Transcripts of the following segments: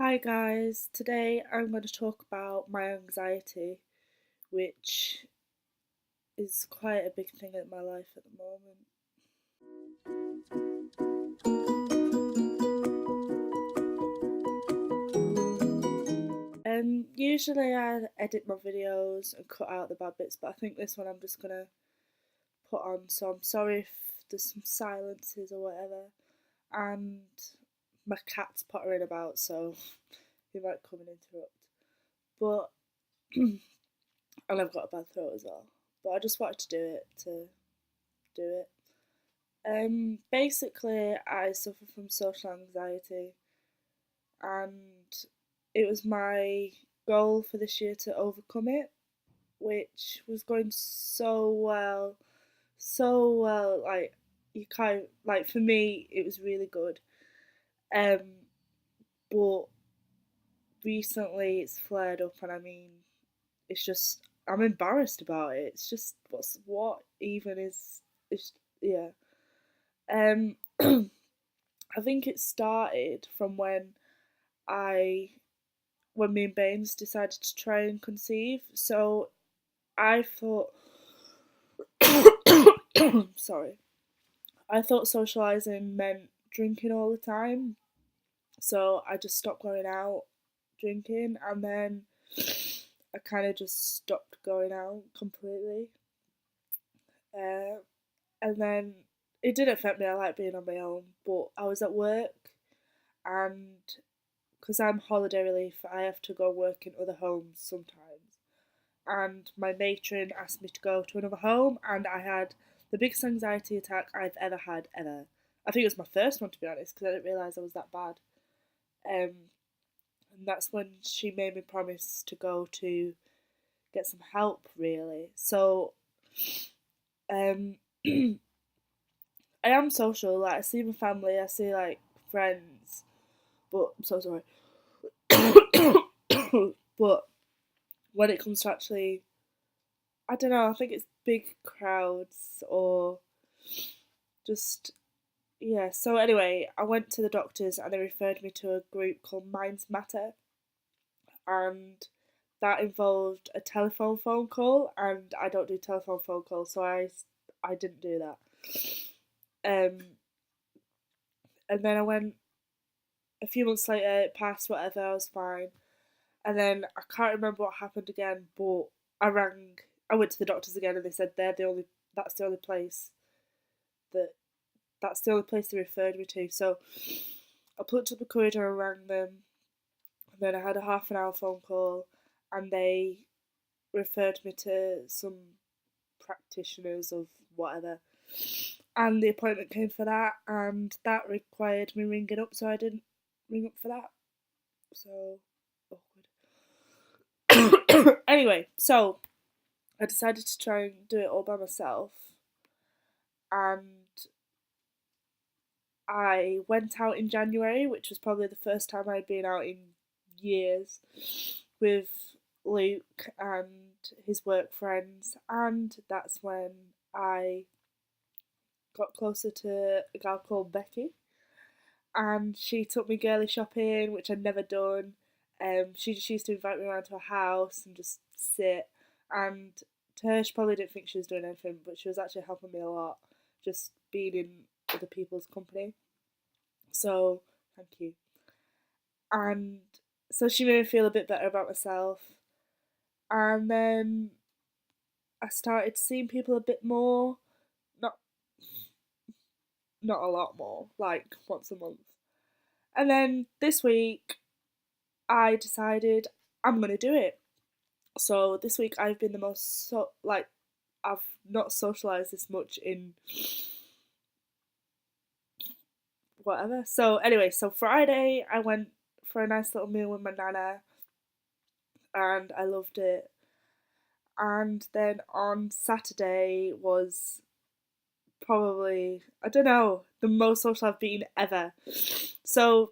Hi guys, today I'm going to talk about my anxiety, which is quite a big thing in my life at the moment. Usually I edit my videos and cut out the bad bits, but I think this one I'm just gonna put on. So I'm sorry if there's some silences or whatever. And my cat's pottering about, so he might come and interrupt. But and I've got a bad throat as well. But I just wanted to do it. Basically, I suffer from social anxiety, and it was my goal for this year to overcome it, which was going so well. Like you can't like for me, it was really good. Um, but recently it's flared up, and I mean, it's just I'm embarrassed about it. It's just what even is it's yeah. Um. I think it started from I when me and Baines decided to try and conceive. So I thought sorry. I thought socializing meant drinking all the time. So I just stopped going out drinking, and then I kind of just stopped going out completely. Uh, and then it did affect me. I like being on my own, but I was at work, and because I'm holiday relief, I have to go work in other homes sometimes. And my matron asked me to go to another home, and I had the biggest anxiety attack I've ever had, ever. I think it was my first one, to be honest, because I didn't realise I was that bad. And that's when she made me promise to go to get some help, really. So, um, I am social. Like I see my family, I see like friends, but I'm so sorry. But when it comes to actually, I don't know, I think it's big crowds or just, yeah. So, anyway, I went to the doctors and they referred me to a group called Minds Matter, and that involved a telephone phone call, and I don't do telephone phone calls, so I didn't do that. Um, and then I went a few months later, it passed, whatever, I was fine. And then I can't remember what happened again, but I went to the doctors again, and they said that's the only place that that's the only place they referred me to. So I plucked up a corridor and rang them, and then I had a half an hour phone call, and they referred me to some practitioners of whatever. And the appointment came for that, and that required me ringing up, so I didn't ring up for that. So awkward. Anyway, so I decided to try and do it all by myself, and I went out in January, which was probably the first time I'd been out in years, with Luke and his work friends, and that's when I got closer to a girl called Becky, and she took me girly shopping, which I'd never done. She just used to invite me around to her house and just sit, and to her, she probably didn't think she was doing anything, but she was actually helping me a lot, just being in other people's company. So, thank you. And so she made me feel a bit better about myself. And then I started seeing people a bit more, not not a lot more, like once a month. And then this week I decided I'm gonna do it. So this week I've been the most I've not socialized this much in whatever. So anyway, so Friday I went for a nice little meal with my nana, and I loved it. And then on Saturday was probably, I don't know, the most social I've been ever. So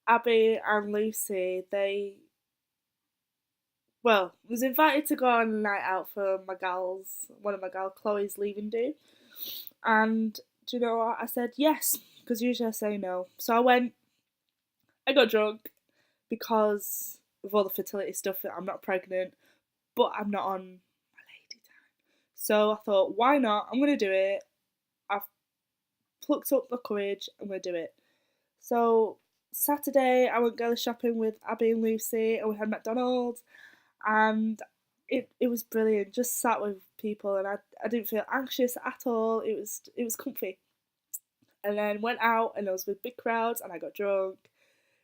Abby and Lucy, was invited to go on a night out for one of my gals, Chloe's leaving do. And do you know what? I said yes, because usually I say no. So I went, I got drunk because of all the fertility stuff. I'm not pregnant, but I'm not on my lady time. So I thought, why not? I'm gonna do it. I've plucked up the courage. I'm gonna do it. So Saturday, I went girly shopping with Abby and Lucy, and we had McDonald's, and it was brilliant. Just sat with people, and I didn't feel anxious at all. It was comfy. And then went out, and I was with big crowds, and I got drunk,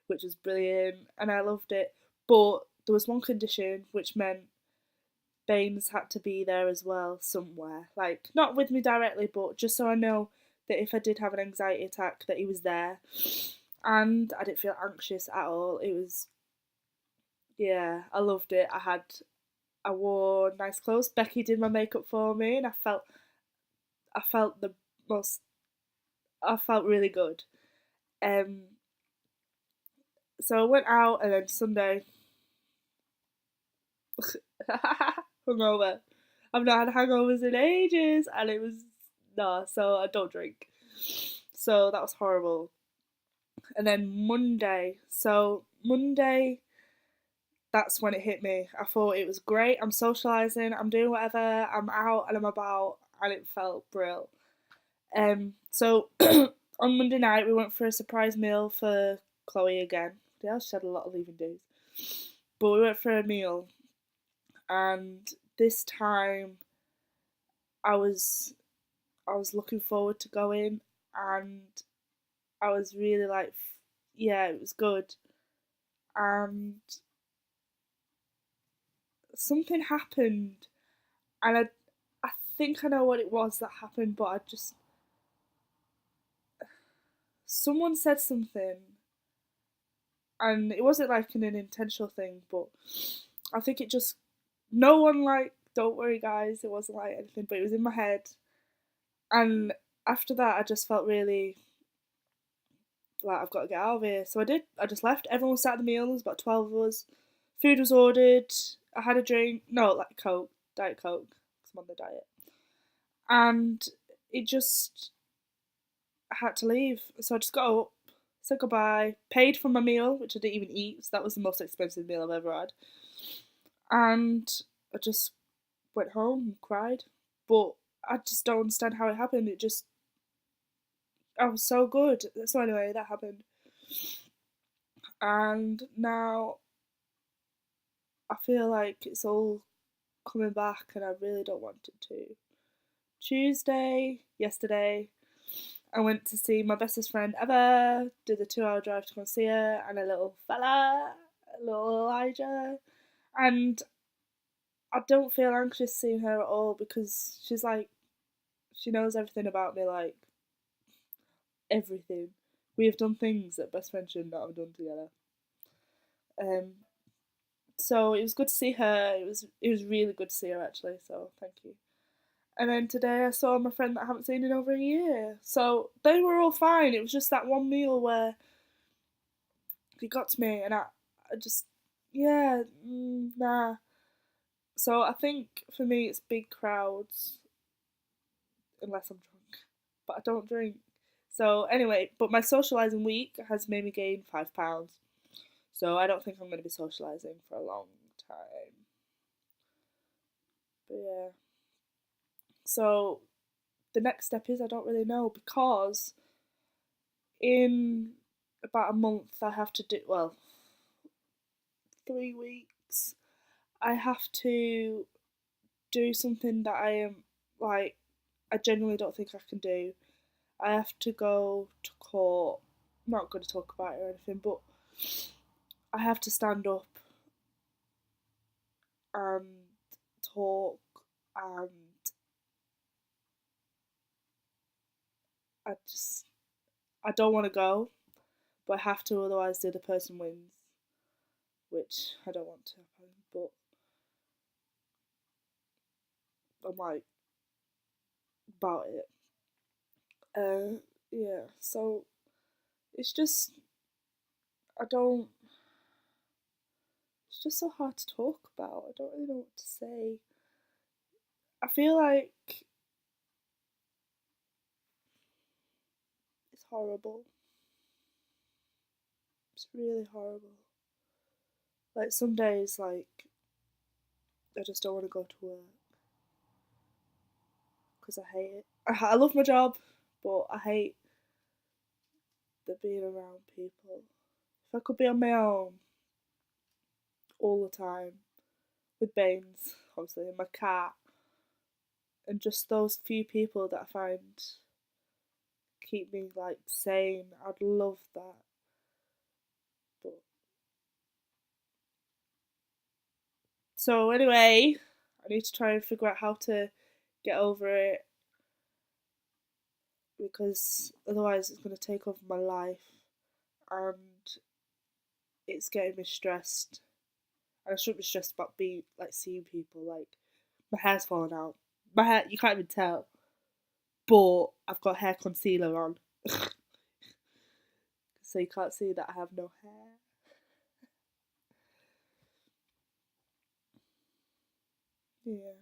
which was brilliant, and I loved it. But there was one condition, which meant Baines had to be there as well somewhere, like not with me directly, but just so I know that if I did have an anxiety attack, that he was there. And I didn't feel anxious at all. It was, yeah, I loved it. I wore nice clothes. Becky did my makeup for me, and I felt the most. I felt really good. Um, so I went out, and then Sunday, hungover. I've not had hangovers in ages, and it was no. So I don't drink. So that was horrible. And then Monday. So Monday, that's when it hit me. I thought it was great. I'm socializing. I'm doing whatever. I'm out and I'm about, and it felt brill. So on Monday night we went for a surprise meal for Chloe again. Yeah, she had a lot of leaving days, but we went for a meal, and this time I was I was looking forward to going, and I was really like, yeah, it was good, and something happened, and I think I know what it was that happened, but I just someone said something, and it wasn't like an intentional thing, but I think it just no one like don't worry guys, it wasn't like anything, but it was in my head, and after that I just felt really like I've got to get out of here. So I did. I just left. Everyone sat at the meal. There was about 12 of us. Food was ordered. I had a drink. No, like Coke, Diet Coke, because I'm on the diet. And it just I had to leave. So I just got up, said goodbye, paid for my meal, which I didn't even eat. So that was the most expensive meal I've ever had. And I just went home and cried. But I just don't understand how it happened. It just I was so good. So anyway, that happened. And now I feel like it's all coming back, and I really don't want it to. Tuesday, yesterday, I went to see my bestest friend ever, did a 2 hour drive to go see her, and a little fella, a little Elijah. And I don't feel anxious seeing her at all because she's like, she knows everything about me, like everything. We have done things that best friends should not have done together. Um, so it was good to see her. It was really good to see her actually. So thank you. And then today I saw my friend that I haven't seen in over a year. So they were all fine. It was just that one meal where he got to me, and I just, yeah, nah. So I think for me it's big crowds, unless I'm drunk. But I don't drink. So anyway, but my socialising week has made me gain £5. So I don't think I'm going to be socialising for a long time. But yeah. So the next step is I don't really know because in about a month I have to do, well, 3 weeks, I have to do something that I am like, I genuinely don't think I can do. I have to go to court. I'm not going to talk about it or anything, but I have to stand up and talk, and I just, I don't want to go, but I have to, otherwise the other person wins, which I don't want to happen, but I'm like about it. Yeah, so it's just, I don't, it's just so hard to talk about. I don't really know what to say. I feel like it's horrible. It's really horrible. Like some days, like I just don't want to go to work because I hate it. I love my job, but I hate the being around people. If I could be on my own all the time with Baines, obviously, and my cat, and just those few people that I find keep me like sane, I'd love that. But so anyway, I need to try and figure out how to get over it because otherwise it's going to take over my life and it's getting me stressed. And I shouldn't be stressed about being like seeing people. Like my hair's falling out. My hair, you can't even tell, but I've got hair concealer on, so you can't see that I have no hair. Yeah,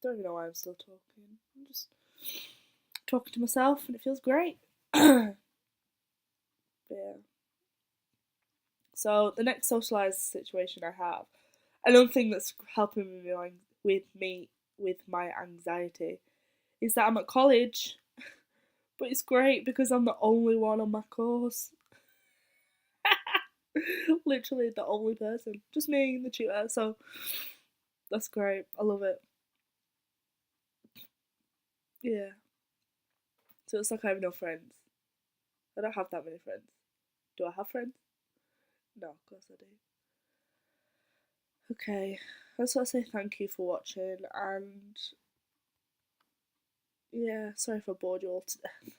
don't even know why I'm still talking. I'm just talking to myself, and it feels great. But yeah. So the next socialized situation I have, another thing that's helping me with my anxiety is that I'm at college, but it's great because I'm the only one on my course. Literally the only person, just me and the tutor. So that's great. I love it. Yeah. So it's like I have no friends. I don't have that many friends. Do I have friends? No, of course I do. Okay, I just want to say thank you for watching, and yeah, sorry if I bored you all to death.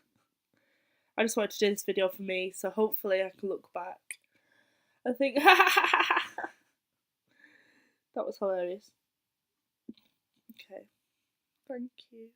I just wanted to do this video for me, so hopefully I can look back. I think that was hilarious. Okay, thank you.